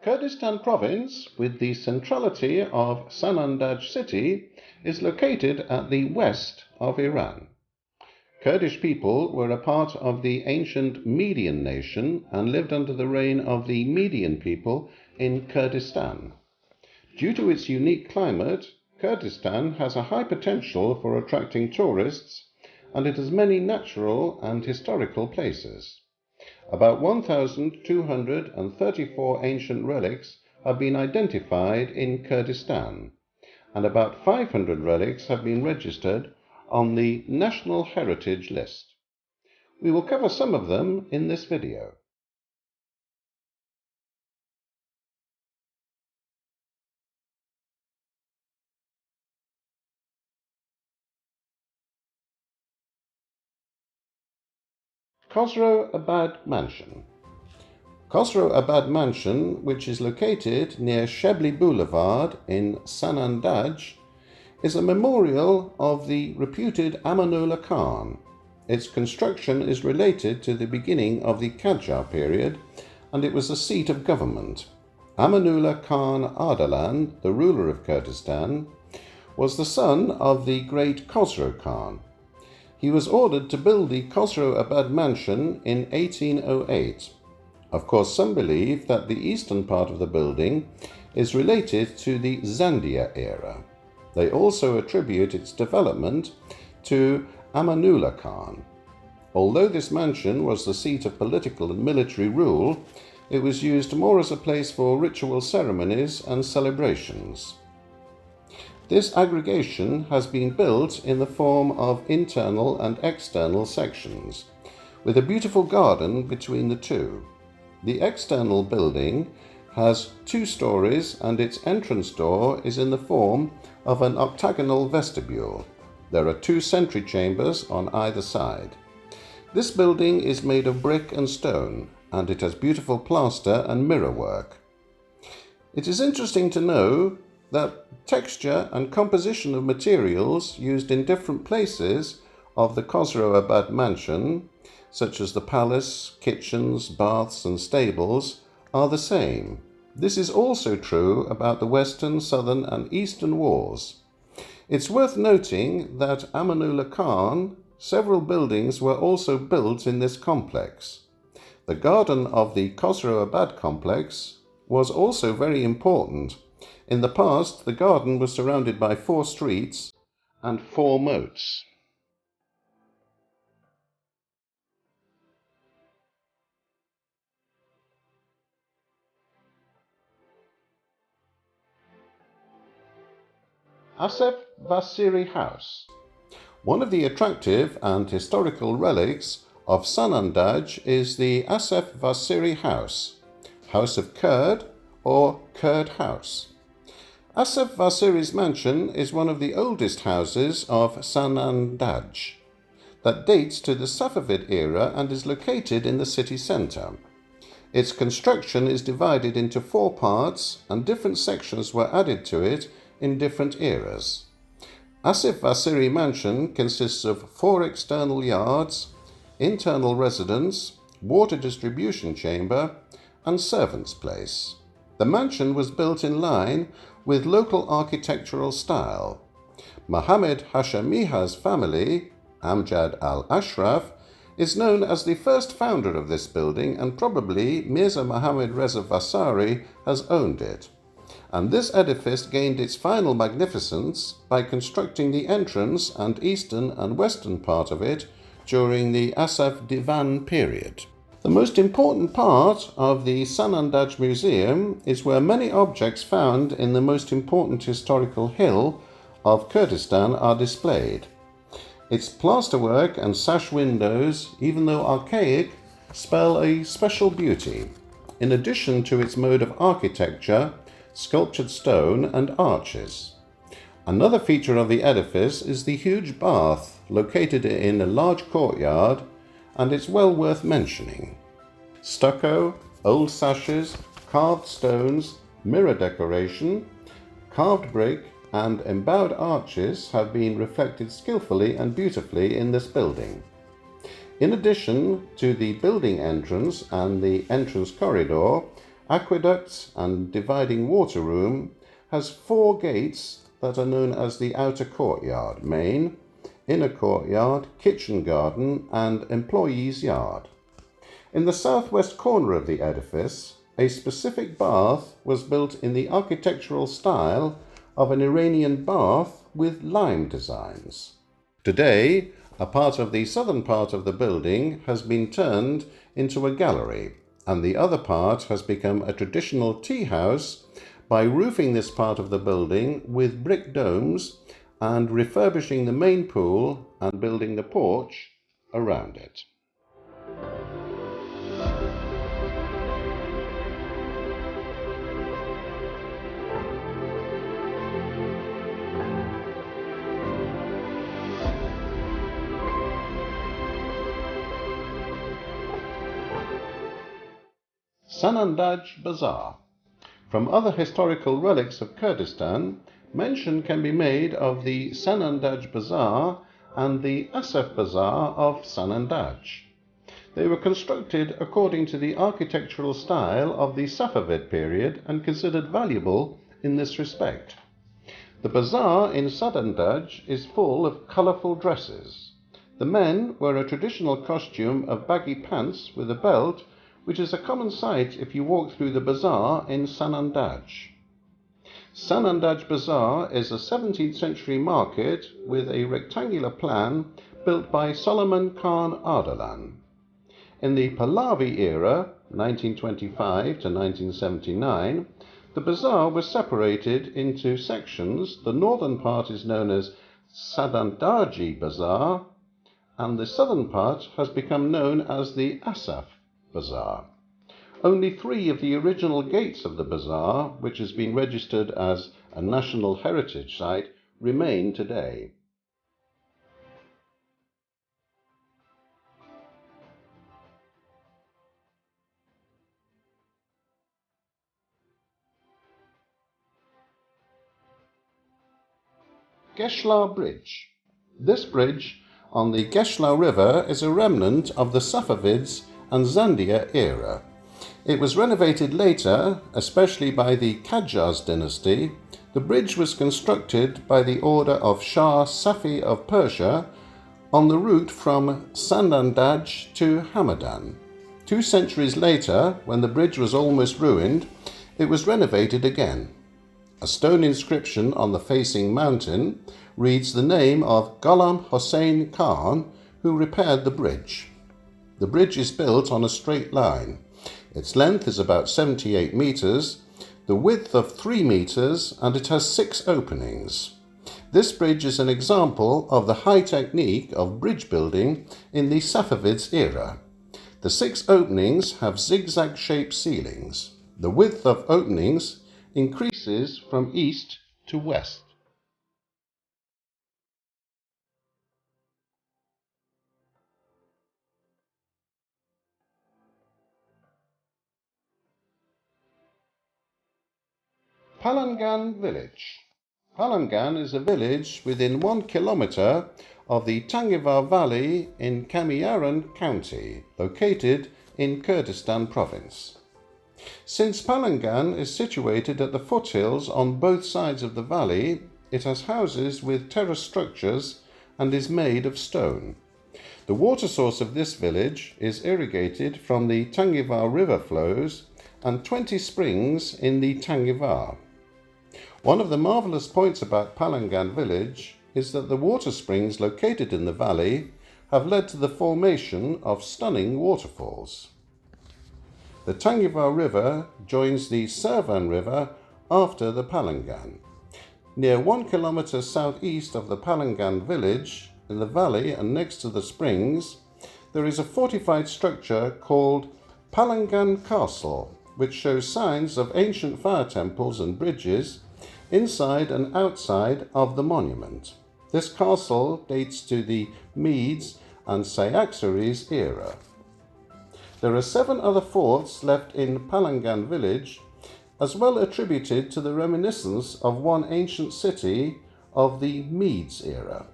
Kurdistan province, with the centrality of Sanandaj city, is located at the west of Iran. Kurdish people were a part of the ancient Median nation and lived under the reign of the Median people in Kurdistan. Due to its unique climate, Kurdistan has a high potential for attracting tourists, and it has many natural and historical places. About 1,234 ancient relics have been identified in Kurdistan, and about 500 relics have been registered on the National Heritage List. We will cover some of them in this video. Khosro Abad Mansion. Khosro Abad Mansion, which is located near Shebli Boulevard in Sanandaj, is a memorial of the reputed Amanullah Khan. Its construction is related to the beginning of the Qajar period, and it was the seat of government. Amanullah Khan Ardalan, the ruler of Kurdistan, was the son of the great Khosro Khan. He was ordered to build the Khosro Abad Mansion in 1808. Of course, some believe that the eastern part of the building is related to the Zandia era. They also attribute its development to Amanullah Khan. Although this mansion was the seat of political and military rule, it was used more as a place for ritual ceremonies and celebrations. This aggregation has been built in the form of internal and external sections, with a beautiful garden between the two. The external building has 2 stories, and its entrance door is in the form of an octagonal vestibule. There are 2 sentry chambers on either side. This building is made of brick and stone, and it has beautiful plaster and mirror work. It is interesting to know that texture and composition of materials used in different places of the Khosro Abad mansion, such as the palace, kitchens, baths and stables, are the same. This is also true about the western, southern and eastern walls. It's worth noting that Amanullah Khan, several buildings were also built in this complex. The garden of the Khosro Abad complex was also very important. In the past, the garden was surrounded by 4 streets and 4 moats. Asef Vaziri House. One of the attractive and historical relics of Sanandaj is the Asef Vaziri House, House of Kurd or Kurd House. Asef Vaziri's mansion is one of the oldest houses of Sanandaj that dates to the Safavid era and is located in the city centre. Its construction is divided into 4 parts, and different sections were added to it in different eras. Asef Vaziri Mansion consists of 4 external yards, internal residence, water distribution chamber and servants' place. The mansion was built in line with local architectural style. Mohammed Hashemiha's family, Amjad al-Ashraf, is known as the first founder of this building, and probably Mirza Mohammad Reza Vasari has owned it. And this edifice gained its final magnificence by constructing the entrance and eastern and western part of it during the Asaf Divan period. The most important part of the Sanandaj Museum is where many objects found in the most important historical hill of Kurdistan are displayed. Its plasterwork and sash windows, even though archaic, spell a special beauty, in addition to its mode of architecture, sculptured stone and arches. Another feature of the edifice is the huge bath located in a large courtyard, and it's well worth mentioning. Stucco, old sashes, carved stones, mirror decoration, carved brick and embowed arches have been reflected skillfully and beautifully in this building. In addition to the building entrance and the entrance corridor, aqueducts and dividing water room, has 4 gates that are known as the outer courtyard, main, inner courtyard, kitchen garden and employees' yard. In the southwest corner of the edifice, a specific bath was built in the architectural style of an Iranian bath with lime designs. Today, a part of the southern part of the building has been turned into a gallery, and the other part has become a traditional tea house by roofing this part of the building with brick domes and refurbishing the main pool and building the porch around it. Sanandaj Baazaar. From other historical relics of Kurdistan, mention can be made of the Sanandaj Baazaar and the Asef Baazaar of Sanandaj. They were constructed according to the architectural style of the Safavid period and considered valuable in this respect. The bazaar in Sanandaj is full of colourful dresses. The men wear a traditional costume of baggy pants with a belt, which is a common sight if you walk through the bazaar in Sanandaj. Sanandaj Baazaar is a 17th century market with a rectangular plan built by Solomon Khan Ardalan. In the Pahlavi era, 1925 to 1979, the bazaar was separated into sections. The northern part is known as Sanandaji Baazaar, and the southern part has become known as the Asef Baazaar. Only 3 of the original gates of the bazaar, which has been registered as a National Heritage Site, remain today. Gheshlagh Bridge. This bridge on the Gheshlagh River is a remnant of the Safavids and Zandia era. It was renovated later, especially by the Qajars dynasty. The bridge was constructed by the order of Shah Safi of Persia on the route from Sanandaj to Hamadan. 2 centuries later, when the bridge was almost ruined, it was renovated again. A stone inscription on the facing mountain reads the name of Ghulam Hossein Khan, who repaired the bridge. The bridge is built on a straight line. Its length is about 78 metres, the width of 3 metres, and it has 6 openings. This bridge is an example of the high technique of bridge building in the Safavids era. The 6 openings have zigzag-shaped ceilings. The width of openings increases from east to west. Palangan Village. Palangan is a village within 1 kilometre of the Tangivar Valley in Kamiaran County, located in Kurdistan Province. Since Palangan is situated at the foothills on both sides of the valley, it has houses with terrace structures and is made of stone. The water source of this village is irrigated from the Tangivar River flows and 20 springs in the Tangivar. One of the marvellous points about Palangan village is that the water springs located in the valley have led to the formation of stunning waterfalls. The Tangivar River joins the Sirwan River after the Palangan. Near 1 kilometre southeast of the Palangan village, in the valley and next to the springs, there is a fortified structure called Palangan Castle, which shows signs of ancient fire temples and bridges inside and outside of the monument. This castle dates to the Medes and Cyaxares era. There are 7 other forts left in Palangan village, as well attributed to the reminiscence of one ancient city of the Medes era.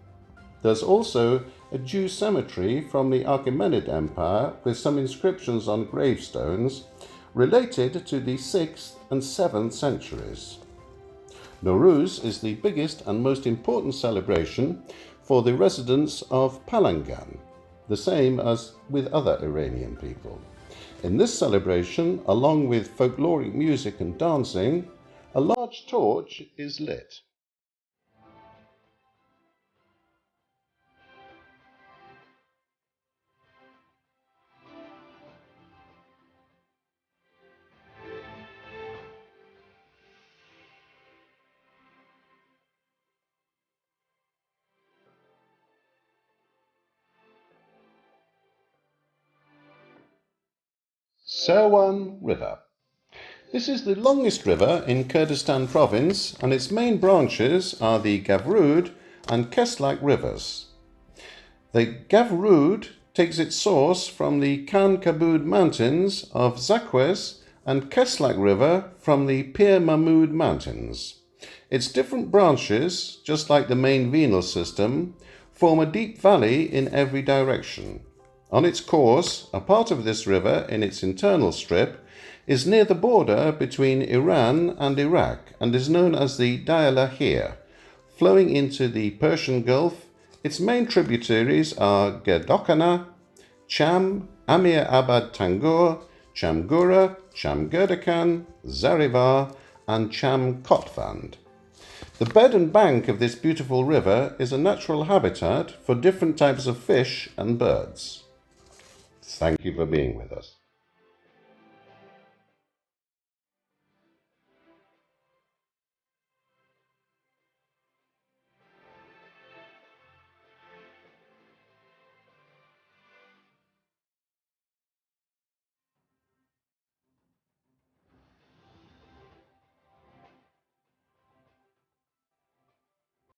There's also a Jew cemetery from the Achaemenid Empire with some inscriptions on gravestones, related to the 6th and 7th centuries. Nowruz is the biggest and most important celebration for the residents of Palangan, the same as with other Iranian people. In this celebration, along with folkloric music and dancing, a large torch is lit. Sirwan River. This is the longest river in Kurdistan province, and its main branches are the Gavrud and Gheshlagh rivers. The Gavrud takes its source from the Khan Kabud mountains of Zakwes and Gheshlagh River from the Pir Mahmud mountains. Its different branches, just like the main venal system, form a deep valley in every direction. On its course, a part of this river in its internal strip is near the border between Iran and Iraq and is known as the Diyala-Hir. Flowing into the Persian Gulf, its main tributaries are Gerdokana, Cham, Amir Abad Tangur, Chamgura, Chamgerdakan, Zarivar, and Cham Kotvand. The bed and bank of this beautiful river is a natural habitat for different types of fish and birds. Thank you for being with us.